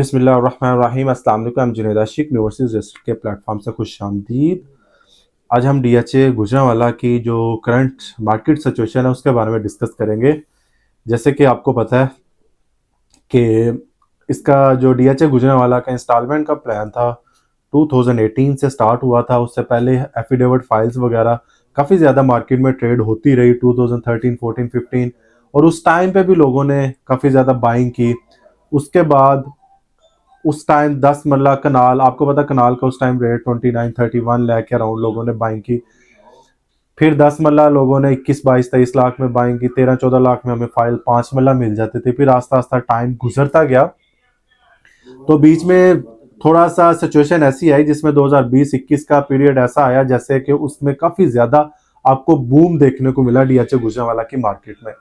बिस्मिल्लाहिर्रहमानिर्रहीम। अस्सलाम वालेकुम। जुनैद आशिक यूनिवर्सिटीज रिसर्च के प्लेटफॉर्म से खुशामदीद। आज हम डीएचए गुजरांवाला की जो करंट मार्केट सिचुएशन है उसके बारे में डिस्कस करेंगे। जैसे कि आपको पता है कि इसका जो डीएचए गुजरांवाला का इंस्टॉलमेंट का प्लान था 2018 से स्टार्ट हुआ था। उससे पहले एफिडेविट फाइल्स वगैरह काफ़ी ज़्यादा मार्केट में ट्रेड होती रही 2013, 14, 15, और उस टाइम पे भी लोगों ने काफ़ी ज़्यादा बाइंग की। उसके बाद उस टाइम 10 मरला कनाल, आपको पता कनाल का उस टाइम रेट 29-31 लाख के अराउंड लोगों ने बाइंग की। फिर 10 मरला लोगों ने 21-22-23 लाख में बाइंग की। 13-14 लाख में हमें फाइल 5 मरला मिल जाते थे। फिर आस्ता आस्ता टाइम गुजरता गया तो बीच में थोड़ा सा सिचुएशन ऐसी आई जिसमें 2020-21 का पीरियड ऐसा आया जैसे कि उसमें काफी ज्यादा आपको बूम देखने को मिला डीएचए गुजरांवाला की मार्केट में।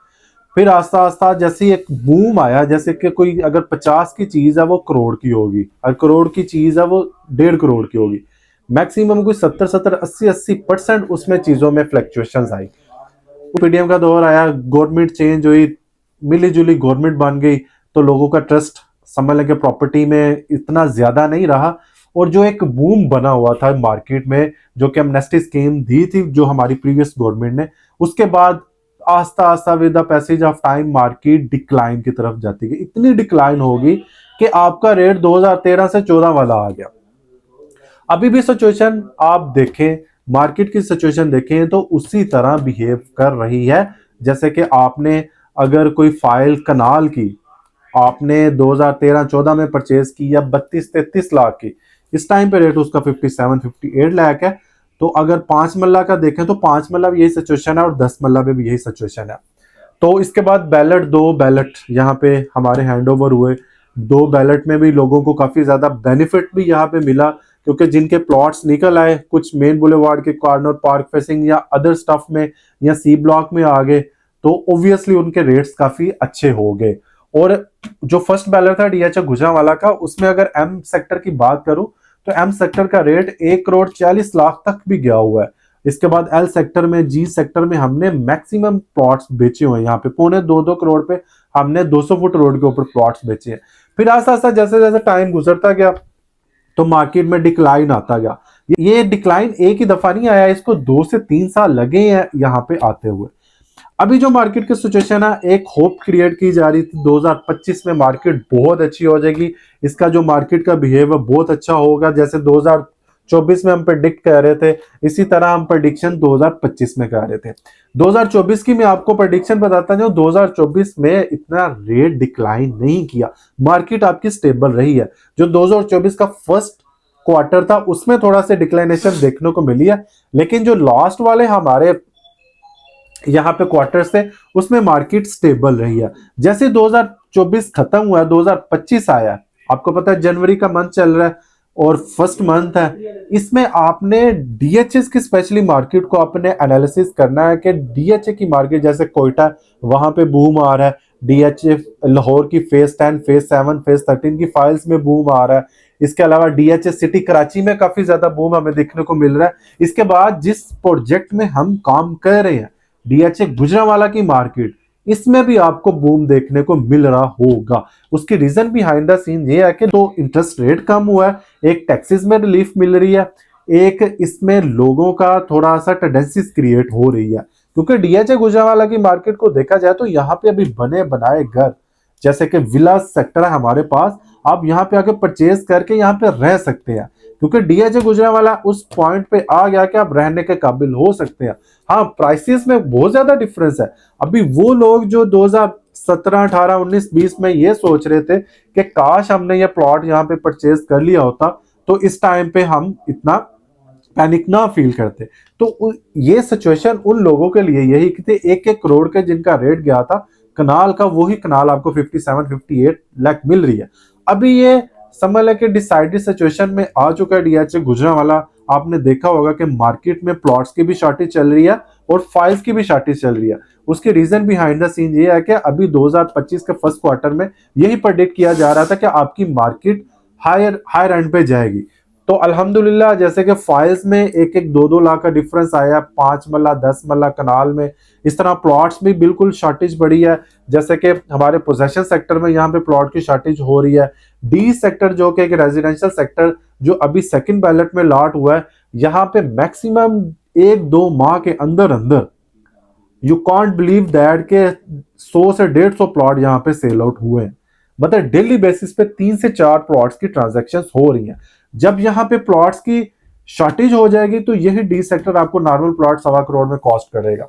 फिर आस्ता आस्ता जैसे एक बूम आया, जैसे कि कोई अगर 50 की चीज है वो करोड़ की होगी, अगर करोड़ की चीज है वो 1.5 करोड़ की होगी। मैक्सिमम कोई 70-80% उसमें चीजों में फ्लक्चुएशंस आई। पीडीएम का दौर आया, गवर्नमेंट चेंज हुई, मिली जुली गवर्नमेंट बन गई, तो लोगों का ट्रस्ट समझ लें कि प्रॉपर्टी में इतना ज्यादा नहीं रहा। और जो एक बूम बना हुआ था मार्केट में, जो कि एमनेस्टी स्कीम दी थी जो हमारी प्रीवियस गवर्नमेंट ने, उसके बाद आस्ता आस्ता with the passage of time market decline की तरफ जाती गई। इतनी डिक्लाइन होगी कि आपका रेट 2013 से 14 वाला आ गया। अभी भी सिचुएशन आप देखें, मार्केट की सिचुएशन देखें तो उसी तरह बिहेव कर रही है। जैसे कि आपने अगर कोई फाइल कनाल की आपने 2013-14 में परचेज की या 32-33 लाख की, इस टाइम पे रेट उसका 57-58 लाख है। तो अगर 5 मल्ला का देखें तो 5 मल्ला भी यही सिचुएशन है और 10 मल्ला में भी यही सिचुएशन है। तो इसके बाद बैलेट, 2 बैलेट यहाँ पे हमारे हैंड ओवर हुए। 2 बैलेट में भी लोगों को काफी ज्यादा बेनिफिट भी यहाँ पे मिला, क्योंकि जिनके प्लॉट्स निकल आए कुछ मेन बुलेवार्ड के कॉर्नर, पार्क फेसिंग या अदर स्टफ में या सी ब्लॉक में आ गए, तो ऑब्वियसली उनके रेट्स काफी अच्छे हो गए। और जो फर्स्ट बैलर था डीएचए गुजरांवाला का, उसमें अगर एम सेक्टर की बात करूं तो एम सेक्टर का रेट 1 करोड़ 40 लाख तक भी गया हुआ है। इसके बाद एल सेक्टर में, जी सेक्टर में हमने मैक्सिमम प्लॉट्स बेचे हुए हैं। यहाँ पे 2.25 करोड़ पे हमने 200 फुट रोड के ऊपर प्लॉट्स बेचे हैं। फिर आस्ता आस्ता जैसे जैसे टाइम गुजरता गया तो मार्केट में डिक्लाइन आता गया। ये डिक्लाइन एक ही दफा नहीं आया, इसको 2 से 3 साल लगे हैं यहाँ पे आते हुए। अभी जो मार्केट की सिचुएशन है, एक होप क्रिएट की जा रही थी 2025 में मार्केट बहुत अच्छी हो जाएगी, इसका जो मार्केट का बिहेवियर बहुत अच्छा होगा। जैसे 2024 में हम प्रेडिक्ट कर रहे थे, इसी तरह हम प्रेडिक्शन 2025 में कर रहे थे। 2024 की मैं आपको प्रेडिक्शन बताता हूं, 2024 में इतना रेट डिक्लाइन नहीं किया, मार्केट आपकी स्टेबल रही है। जो 2024 का फर्स्ट क्वार्टर था उसमें थोड़ा सा डिक्लाइनेशन देखने को मिली है, लेकिन जो लास्ट वाले हमारे यहाँ पे क्वार्टर्स थे उसमें मार्केट स्टेबल रही है। जैसे 2024 खत्म हुआ है, 2025 आया है, आपको पता है जनवरी का मंथ चल रहा है और फर्स्ट मंथ है, इसमें आपने डीएचएस की स्पेशली मार्केट को आपने एनालिसिस करना है कि डीएचए की मार्केट जैसे कोयटा, वहां पे बूम आ रहा है। डीएचए लाहौर की फेज 10, फेज 7, फेज 13 की फाइल्स में बूम आ रहा है। इसके अलावा डीएचए सिटी कराची में काफी ज्यादा बूम हमें देखने को मिल रहा है। इसके बाद जिस प्रोजेक्ट में हम काम कर रहे हैं डीएचए गुजरांवाला की मार्केट, इसमें भी आपको बूम देखने को मिल रहा होगा। उसकी रीजन बिहाइंड द सीन ये है कि तो इंटरेस्ट रेट कम हुआ है, एक टैक्सेस में रिलीफ मिल रही है, एक इसमें लोगों का थोड़ा सा टेंडेंसीज क्रिएट हो रही है। क्योंकि डीएचए गुजरांवाला की मार्केट को देखा जाए तो यहाँ पे अभी बने बनाए घर जैसे कि विला सेक्टर है हमारे पास, आप यहाँ पे आके परचेज करके यहाँ पे रह सकते हैं, क्योंकि डीएचए गुजरांवाला उस पॉइंट पे आ गया कि आप रहने के काबिल हो सकते हैं। हाँ, प्राइसेस में बहुत ज्यादा डिफरेंस है। अभी वो लोग जो 2017, 18, 19, 20 में ये सोच रहे थे कि काश हमने ये प्लॉट यहाँ पे परचेज कर लिया होता तो इस टाइम पे हम इतना पैनिक ना फील करते। तो ये सिचुएशन उन लोगों के लिए यही कि थे 1-1 करोड़ के जिनका रेट गया था कनाल का, वही कनाल आपको 57-58 लाख मिल रही है। अभी ये समझ लें कि डिसाइडेड सिचुएशन में आ चुका है डीएचए गुजरांवाला। आपने देखा होगा कि मार्केट में प्लॉट्स की भी शॉर्टेज चल रही है और फाइल्स की भी शॉर्टेज चल रही है। उसकी रीजन बिहाइंड द सीन ये है कि अभी 2025 के फर्स्ट क्वार्टर में यही प्रेडिक्ट किया जा रहा था कि आपकी मार्केट हायर एंड पे जाएगी। तो अल्हम्दुलिल्लाह जैसे कि फाइल्स में एक एक 2-2 लाख का डिफरेंस आया, 5 मल्ला 10 मल्ला कनाल में, इस तरह प्लॉट्स भी बिल्कुल शॉर्टेज बढ़ी है। जैसे कि हमारे पोजेशन सेक्टर में यहाँ पे प्लॉट की शॉर्टेज हो रही है। डी सेक्टर जो कि एक रेजिडेंशियल सेक्टर जो अभी सेकंड बैलेट में लॉट हुआ है, यहाँ पे मैक्सिमम 1-2 माह के अंदर अंदर यू कॉन्ट बिलीव दैट के 100 से 150 प्लॉट यहाँ पे सेल आउट हुए हैं। मतलब डेली बेसिस पे 3 से 4 प्लॉट्स की ट्रांजैक्शंस हो रही हैं। जब यहाँ पे प्लॉट्स की शॉर्टेज हो जाएगी तो यही डी सेक्टर आपको नॉर्मल प्लॉट 1.25 करोड़ में कॉस्ट करेगा।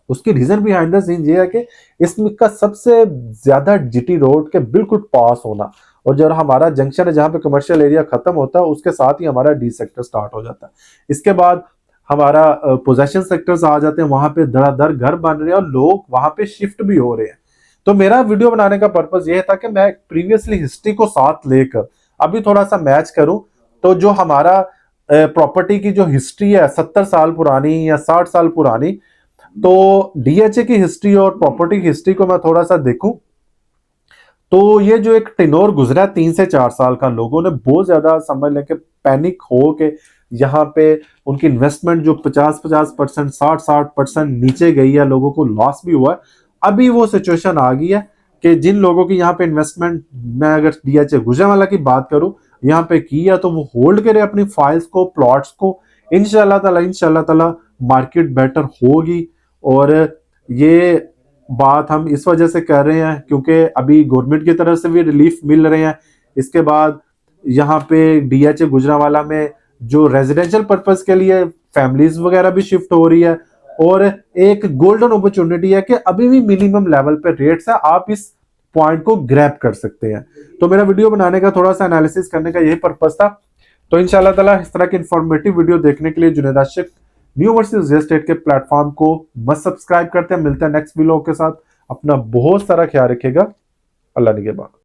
उसकी रीजन बिहाइंड द सीन ये है कि इसमें का सबसे ज्यादा जीटी रोड के बिल्कुल पास होना, और जो हमारा जंक्शन है जहां पे कमर्शियल एरिया खत्म होता है उसके साथ ही हमारा डी सेक्टर स्टार्ट हो जाता है। इसके बाद हमारा पोजेशन सेक्टर्स आ जाते हैं, वहां पे धड़ाधड़ घर बन रहे हैं और लोग वहां पे शिफ्ट भी हो रहे हैं। तो मेरा वीडियो बनाने का पर्पस ये था कि मैं प्रीवियसली हिस्ट्री को साथ लेकर अभी थोड़ा सा मैच करूं। तो जो हमारा प्रॉपर्टी की जो हिस्ट्री है 70 साल पुरानी या 60 साल पुरानी, तो डीएचए की हिस्ट्री और प्रॉपर्टी की हिस्ट्री को मैं थोड़ा सा देखूं, तो ये जो एक टेनोर गुजरा 3 से 4 साल का, लोगों ने बहुत ज्यादा समझ लें कि पैनिक हो के यहाँ पे उनकी इन्वेस्टमेंट जो 50-50%, 60-60% नीचे गई है, लोगों को लॉस भी हुआ है। अभी वो सिचुएशन आ गई है कि जिन लोगों की यहाँ पे इन्वेस्टमेंट, मैं अगर डीएचए गुजरांवाला की बात करूं, यहाँ पे की है तो वो होल्ड करे अपनी फाइल्स को, प्लॉट्स को। इंशाल्लाह ताला मार्केट बेटर होगी। और ये बात हम इस वजह से कर रहे हैं क्योंकि अभी गवर्नमेंट की तरफ से भी रिलीफ मिल रहे हैं। इसके बाद यहाँ पे डीएचए गुजरांवाला में जो रेजिडेंशियल पर्पस के लिए फैमिलीज वगैरह भी शिफ्ट हो रही है, और एक गोल्डन अपॉर्चुनिटी है कि अभी भी मिनिमम लेवल पे रेट्स है, आप इस पॉइंट को ग्रैब कर सकते हैं। तो मेरा वीडियो बनाने का थोड़ा सा एनालिसिस करने का यही पर्पस था। तो इंशाल्लाह ताला इस तरह की इंफॉर्मेटिव वीडियो देखने के लिए जुनैद आशिक न्यू वर्सेस रियल एस्टेट के प्लेटफॉर्म को मस्ट सब्सक्राइब करते हैं। मिलते हैं नेक्स्ट वीडियो के साथ। अपना बहुत सारा ख्याल रखिएगा। अल्लाह निगहबान।